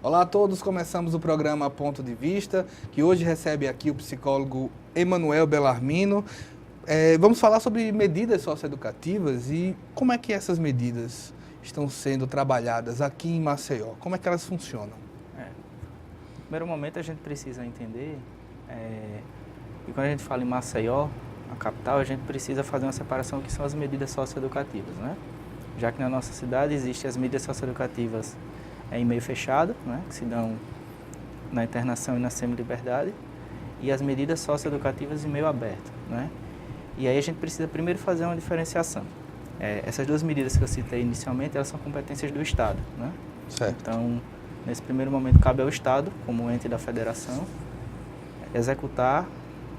Olá a todos, começamos o programa Ponto de Vista, que hoje recebe aqui o psicólogo Emanuel Bellarmino. Vamos falar sobre medidas socioeducativas e como é que essas medidas estão sendo trabalhadas aqui em Maceió, como é que elas funcionam? No primeiro momento a gente precisa entender, e quando a gente fala em Maceió, a capital, a gente precisa fazer uma separação do que são as medidas socioeducativas, né? Já que na nossa cidade existem as medidas socioeducativas em meio fechado, né, que se dão na internação e na semi-liberdade, e as medidas socioeducativas em meio aberto, né? E aí a gente precisa primeiro fazer uma diferenciação. Essas duas medidas que eu citei inicialmente, elas são competências do Estado, né? Certo. Então, nesse primeiro momento, cabe ao Estado, como ente da federação, executar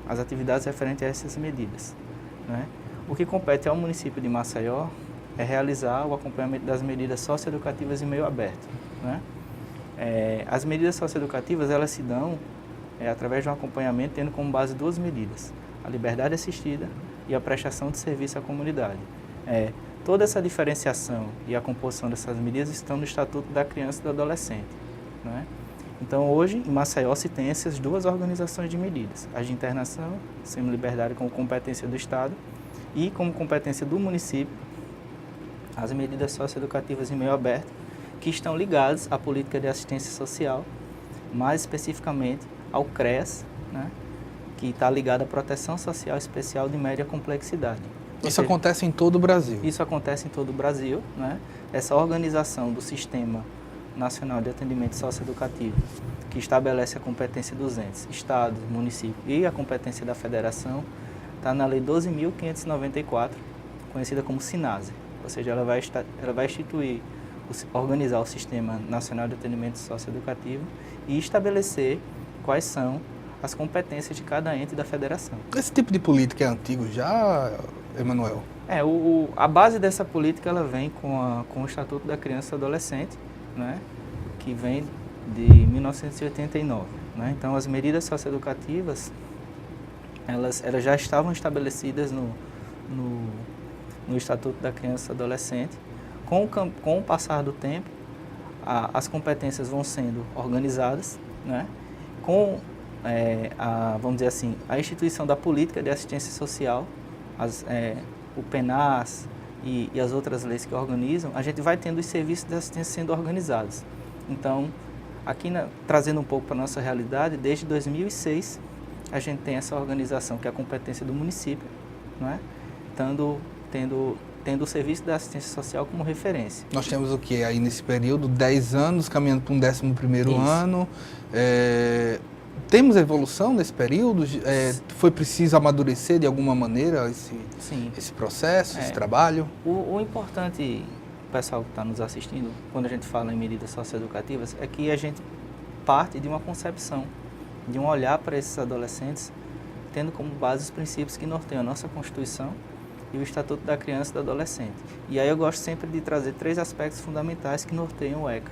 as atividades referentes a essas medidas, né? O que compete ao município de Maceió é realizar o acompanhamento das medidas socioeducativas em meio aberto, né? As medidas socioeducativas, elas se dão através de um acompanhamento tendo como base duas medidas, a liberdade assistida e a prestação de serviço à comunidade. Toda essa diferenciação e a composição dessas medidas estão no Estatuto da Criança e do Adolescente, né? Então, hoje, em Maceió, se tem essas duas organizações de medidas, as de internação, semi-liberdade como competência do Estado e como competência do município, as medidas socioeducativas em meio aberto, que estão ligadas à política de assistência social, mais especificamente ao CREAS, né, que está ligado à proteção social especial de média complexidade. Isso acontece em todo o Brasil? Isso acontece em todo o Brasil, né? Essa organização do Sistema Nacional de Atendimento Socioeducativo, que estabelece a competência dos entes, Estado, município e a competência da Federação, está na Lei 12.594, conhecida como SINASE. Ou seja, ela vai instituir, organizar o Sistema Nacional de Atendimento Socioeducativo e estabelecer quais são as competências de cada ente da federação. Esse tipo de política é antigo já, Emanuel? A base dessa política ela vem com o Estatuto da Criança e do Adolescente, né, que vem de 1989. Né? Então, as medidas socioeducativas, elas já estavam estabelecidas no Estatuto da Criança e do Adolescente. Com o passar do tempo, as competências vão sendo organizadas, né? Vamos dizer assim, a instituição da política de assistência social, o PENAS e as outras leis que organizam, a gente vai tendo os serviços de assistência sendo organizados. Então, aqui trazendo um pouco para a nossa realidade, desde 2006, a gente tem essa organização que é a competência do município, né? Tendo o serviço da assistência social como referência. Nós temos o que aí nesse período? 10 anos, caminhando para um 11º ano. Temos evolução nesse período? Foi preciso amadurecer de alguma maneira esse processo, esse trabalho? O importante, pessoal que está nos assistindo, quando a gente fala em medidas socioeducativas, é que a gente parte de uma concepção, de um olhar para esses adolescentes, tendo como base os princípios que norteiam a nossa Constituição e o Estatuto da Criança e do Adolescente. E aí eu gosto sempre de trazer 3 aspectos fundamentais que norteiam o ECA.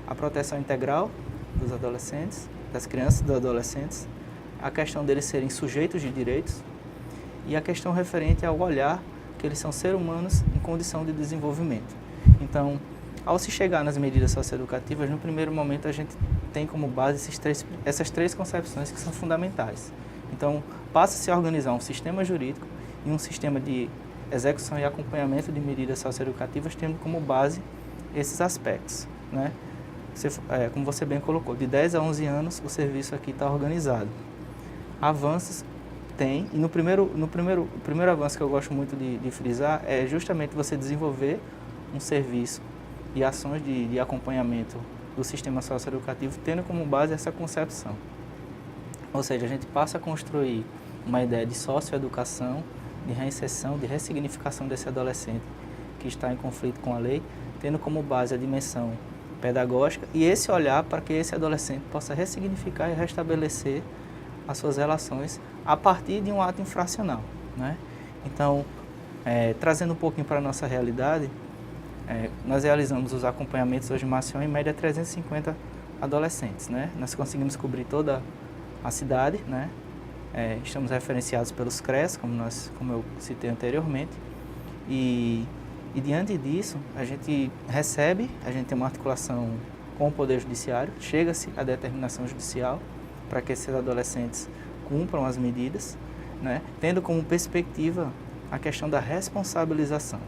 A proteção integral dos adolescentes, das crianças e dos adolescentes, a questão deles serem sujeitos de direitos e a questão referente ao olhar que eles são seres humanos em condição de desenvolvimento. Então, ao se chegar nas medidas socioeducativas, no primeiro momento a gente tem como base essas três concepções que são fundamentais. Então, passa-se a organizar um sistema jurídico e um sistema de execução e acompanhamento de medidas socioeducativas, tendo como base esses aspectos, né? Como você bem colocou, de 10 a 11 anos o serviço aqui está organizado. Avanços tem, e o primeiro avanço que eu gosto muito de frisar é justamente você desenvolver um serviço e ações de acompanhamento do sistema socioeducativo, tendo como base essa concepção. Ou seja, a gente passa a construir uma ideia de socioeducação, de reinserção, de ressignificação desse adolescente que está em conflito com a lei, tendo como base a dimensão pedagógica e esse olhar para que esse adolescente possa ressignificar e restabelecer as suas relações a partir de um ato infracional, né? Então, trazendo um pouquinho para a nossa realidade, nós realizamos os acompanhamentos hoje em Maceió, em média 350 adolescentes, né? Nós conseguimos cobrir toda a cidade, né? Estamos referenciados pelos CREAS, como eu citei anteriormente, e diante disso, a gente tem uma articulação com o Poder Judiciário, chega-se à determinação judicial para que esses adolescentes cumpram as medidas, né, tendo como perspectiva a questão da responsabilização.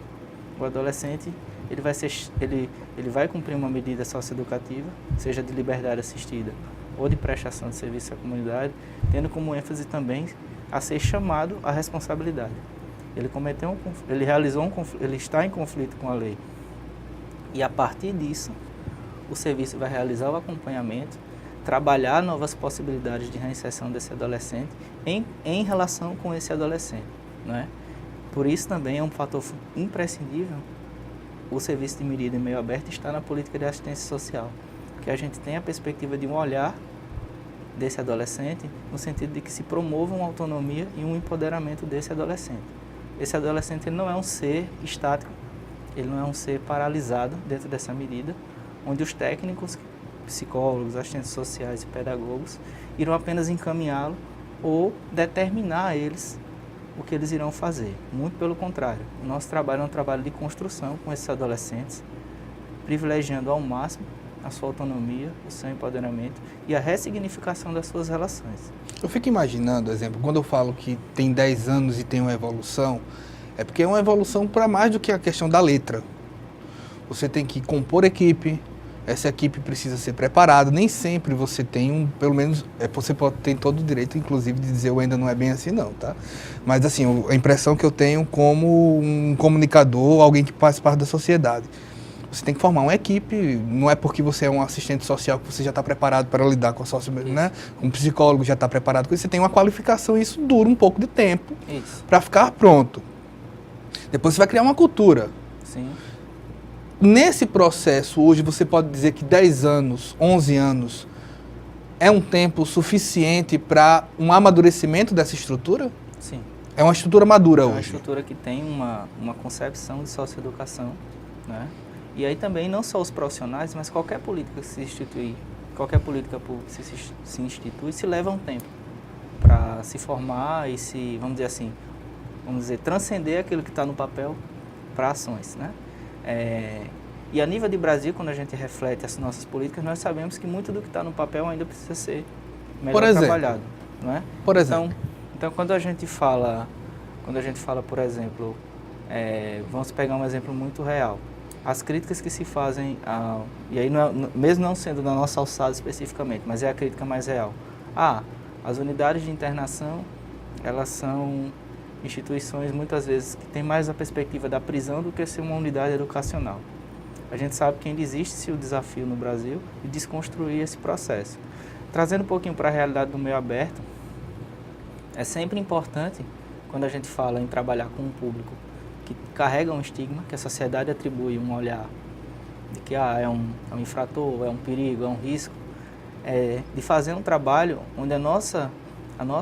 O adolescente ele vai cumprir uma medida socioeducativa, seja de liberdade assistida ou de prestação de serviço à comunidade, tendo como ênfase também a ser chamado à responsabilidade. Ele está em conflito com a lei. E a partir disso, o serviço vai realizar o acompanhamento, trabalhar novas possibilidades de reinserção desse adolescente em relação com esse adolescente, né? Por isso também é um fator imprescindível o serviço de medida em meio aberto está na política de assistência social, que a gente tem a perspectiva de um olhar desse adolescente no sentido de que se promova uma autonomia e um empoderamento desse adolescente. Esse adolescente ele não é um ser estático, ele não é um ser paralisado dentro dessa medida, onde os técnicos, psicólogos, assistentes sociais e pedagogos irão apenas encaminhá-lo ou determinar a eles o que eles irão fazer. Muito pelo contrário, o nosso trabalho é um trabalho de construção com esses adolescentes, privilegiando ao máximo a sua autonomia, o seu empoderamento e a ressignificação das suas relações. Eu fico imaginando, exemplo, quando eu falo que tem 10 anos e tem uma evolução, é porque é uma evolução para mais do que a questão da letra. Você tem que compor equipe, essa equipe precisa ser preparada, nem sempre você tem pelo menos, você tem todo o direito, inclusive, de dizer ainda não é bem assim não, tá? Mas assim, a impressão que eu tenho como um comunicador, alguém que faz parte da sociedade. Você tem que formar uma equipe, não é porque você é um assistente social que você já está preparado para lidar com a né? Um psicólogo já está preparado com isso, você tem uma qualificação e isso dura um pouco de tempo para ficar pronto. Depois você vai criar uma cultura. Sim. Nesse processo, hoje, você pode dizer que 10 anos, 11 anos, é um tempo suficiente para um amadurecimento dessa estrutura? Sim. É uma estrutura madura hoje? É uma estrutura que tem uma concepção de socioeducação, né? E aí também não só os profissionais, mas qualquer política que se instituir, qualquer política pública que se institui, se leva um tempo para se formar e se, vamos dizer, transcender aquilo que está no papel para ações, né? E a nível de Brasil, quando a gente reflete as nossas políticas, nós sabemos que muito do que está no papel ainda precisa ser melhor trabalhado, não é? Por exemplo? Então, quando a gente fala, por exemplo, vamos pegar um exemplo muito real. As críticas que se fazem, e aí mesmo não sendo da nossa alçada especificamente, mas é a crítica mais real. As unidades de internação, elas são instituições muitas vezes que têm mais a perspectiva da prisão do que ser uma unidade educacional. A gente sabe que ainda existe o desafio no Brasil de desconstruir esse processo. Trazendo um pouquinho para a realidade do meio aberto, é sempre importante, quando a gente fala em trabalhar com um público que carrega um estigma, que a sociedade atribui um olhar de que é um infrator, é um perigo, é um risco, de fazer um trabalho onde a nossa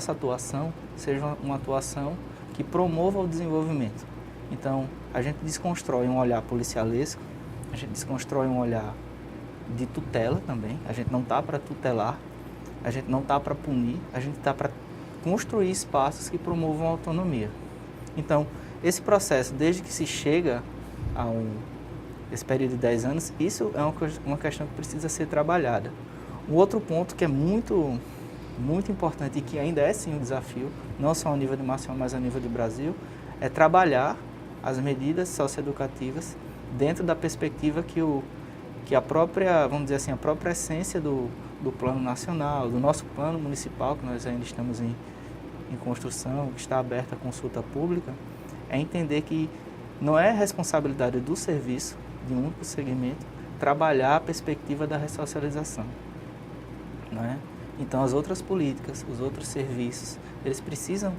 atuação seja uma atuação que promova o desenvolvimento. Então, a gente desconstrói um olhar policialesco, a gente desconstrói um olhar de tutela também, a gente não está para tutelar, a gente não está para punir, a gente está para construir espaços que promovam a autonomia. Então, esse processo, desde que se chega a esse período de 10 anos, isso é uma questão que precisa ser trabalhada. Um outro ponto que é muito importante e que ainda é sim um desafio, não só a nível de Maceió, mas a nível do Brasil, é trabalhar as medidas socioeducativas dentro da perspectiva que a própria, vamos dizer assim, a própria essência do plano nacional, do nosso plano municipal, que nós ainda estamos em construção, que está aberta a consulta pública, é entender que não é responsabilidade do serviço, de um único segmento, trabalhar a perspectiva da ressocialização, não é? Então, as outras políticas, os outros serviços, eles precisam,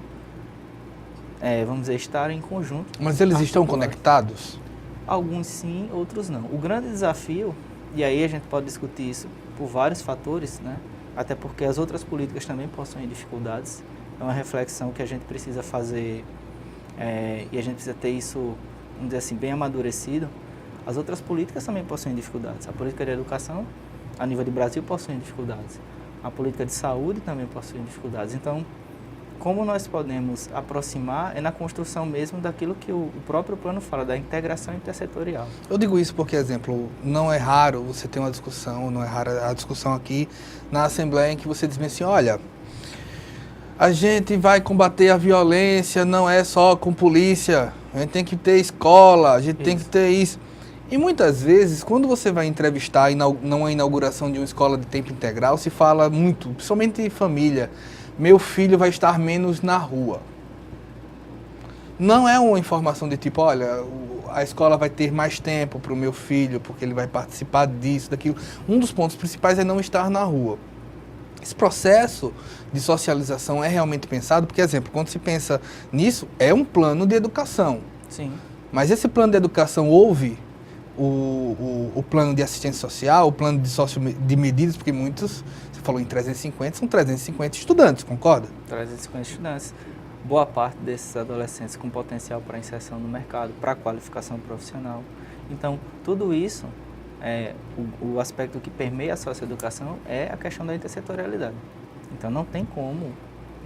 vamos dizer, estar em conjunto. Mas eles estão conectados? Alguns sim, outros não. O grande desafio, e aí a gente pode discutir isso por vários fatores, né? Até porque as outras políticas também possuem dificuldades. É uma reflexão que a gente precisa fazer, e a gente precisa ter isso, vamos dizer assim, bem amadurecido. As outras políticas também possuem dificuldades. A política de educação, a nível de Brasil, possui dificuldades. A política de saúde também possui dificuldades. Então, como nós podemos aproximar é na construção mesmo daquilo que o próprio plano fala, da integração intersetorial. Eu digo isso porque, exemplo, não é raro você ter uma discussão, não é rara a discussão aqui na Assembleia em que você diz assim, olha, a gente vai combater a violência, não é só com polícia, a gente tem que ter escola, a gente tem que ter isso. E muitas vezes, quando você vai entrevistar numa inauguração de uma escola de tempo integral, se fala muito, principalmente em família, meu filho vai estar menos na rua. Não é uma informação de tipo, olha, a escola vai ter mais tempo para o meu filho, porque ele vai participar disso, daquilo. Um dos pontos principais é não estar na rua. Esse processo de socialização é realmente pensado, porque, exemplo, quando se pensa nisso, é um plano de educação. Sim. Mas esse plano de educação houve o plano de assistência social, o plano de medidas, porque muitos, você falou em 350, são 350 estudantes, concorda? 350 estudantes. Boa parte desses adolescentes com potencial para inserção no mercado, para qualificação profissional. Então, tudo isso, o aspecto que permeia a socioeducação é a questão da intersetorialidade. Então, não tem como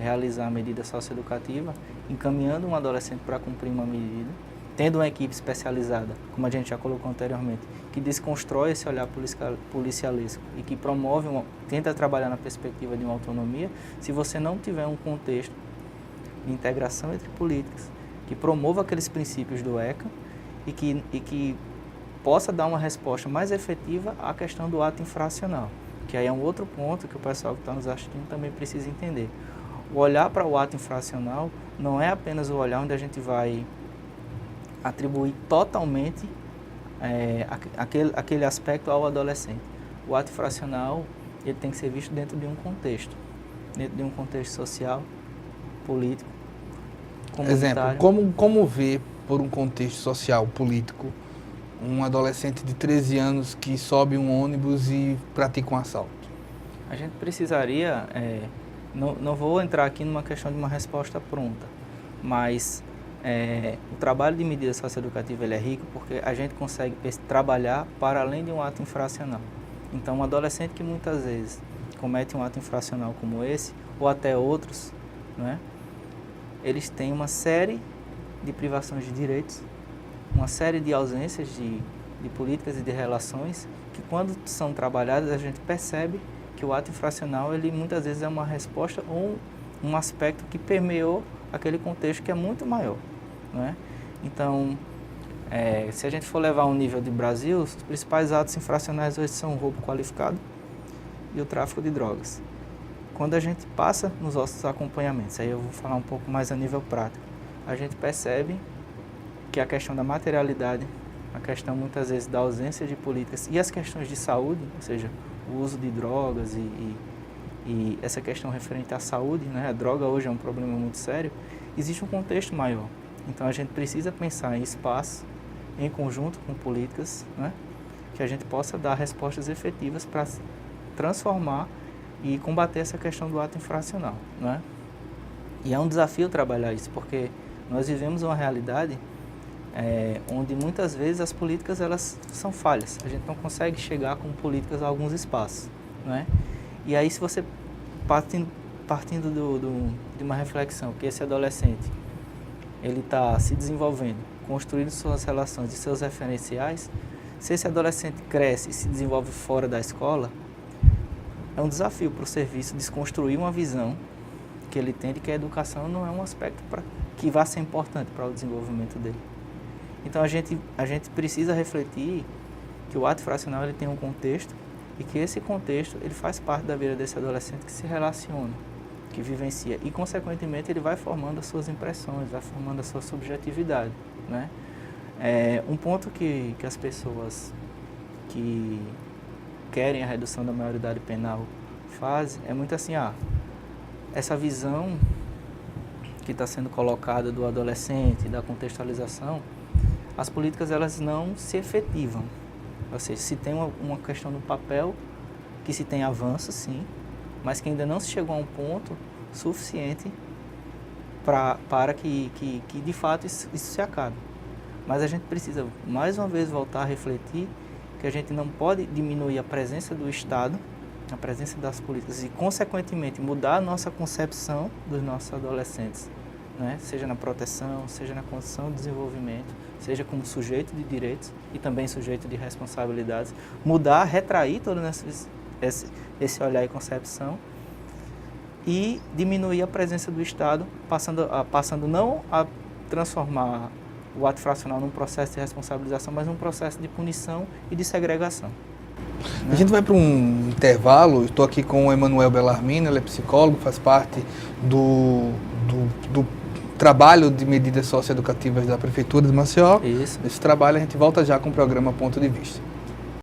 realizar a medida socioeducativa encaminhando um adolescente para cumprir uma medida, tendo uma equipe especializada, como a gente já colocou anteriormente, que desconstrói esse olhar policialesco e que tenta trabalhar na perspectiva de uma autonomia, se você não tiver um contexto de integração entre políticas, que promova aqueles princípios do ECA e que possa dar uma resposta mais efetiva à questão do ato infracional, que aí é um outro ponto que o pessoal que está nos assistindo também precisa entender. O olhar para o ato infracional não é apenas o olhar onde a gente vai atribuir totalmente aquele aspecto ao adolescente. O ato infracional ele tem que ser visto dentro de um contexto social, político, comunitário. Exemplo, como ver por um contexto social, político, um adolescente de 13 anos que sobe um ônibus e pratica um assalto? A gente precisaria, não vou entrar aqui numa questão de uma resposta pronta, mas o trabalho de medida socioeducativa ele é rico porque a gente consegue trabalhar para além de um ato infracional. Então, um adolescente que muitas vezes comete um ato infracional como esse, ou até outros, né, eles têm uma série de privações de direitos, uma série de ausências de políticas e de relações que, quando são trabalhadas, a gente percebe que o ato infracional ele muitas vezes é uma resposta ou um aspecto que permeou aquele contexto que é muito maior, não é? Então, se a gente for levar um nível de Brasil, os principais atos infracionais hoje são o roubo qualificado e o tráfico de drogas. Quando a gente passa nos nossos acompanhamentos, aí eu vou falar um pouco mais a nível prático, a gente percebe que a questão da materialidade, a questão muitas vezes da ausência de políticas e as questões de saúde, ou seja, o uso de drogas e essa questão referente à saúde, né? A droga hoje é um problema muito sério, existe um contexto maior. Então a gente precisa pensar em espaço, em conjunto com políticas, né? Que a gente possa dar respostas efetivas para transformar e combater essa questão do ato infracional, né? E é um desafio trabalhar isso, porque nós vivemos uma realidade onde muitas vezes as políticas elas são falhas. A gente não consegue chegar com políticas a alguns espaços, né? E aí, se você partindo de uma reflexão que esse adolescente ele está se desenvolvendo, construindo suas relações e seus referenciais, se esse adolescente cresce e se desenvolve fora da escola, é um desafio para o serviço desconstruir uma visão que ele tem de que a educação não é um aspecto que vá ser importante para o desenvolvimento dele. Então a gente precisa refletir que o ato infracional ele tem um contexto e que esse contexto ele faz parte da vida desse adolescente que se relaciona, que vivencia e, consequentemente, ele vai formando as suas impressões, vai formando a sua subjetividade, né? Um ponto que as pessoas que querem a redução da maioridade penal fazem é muito assim, essa visão que está sendo colocada do adolescente, da contextualização, as políticas elas não se efetivam. Ou seja, se tem uma questão no papel, que se tem avanço, sim, mas que ainda não se chegou a um ponto suficiente para que de fato isso se acabe. Mas a gente precisa, mais uma vez, voltar a refletir que a gente não pode diminuir a presença do Estado a presença das políticas e, consequentemente, mudar a nossa concepção dos nossos adolescentes, né? Seja na proteção, seja na condição de desenvolvimento, seja como sujeito de direitos e também sujeito de responsabilidades, mudar, retrair todo esse olhar e concepção e diminuir a presença do Estado, passando não a transformar o ato fracional num processo de responsabilização, mas num processo de punição e de segregação. A gente vai para um intervalo. Estou aqui com o Emanuel Bellarmino, ele é psicólogo, faz parte do trabalho de medidas socioeducativas da Prefeitura de Maceió. Isso. Esse trabalho a gente volta já com o programa Ponto de Vista.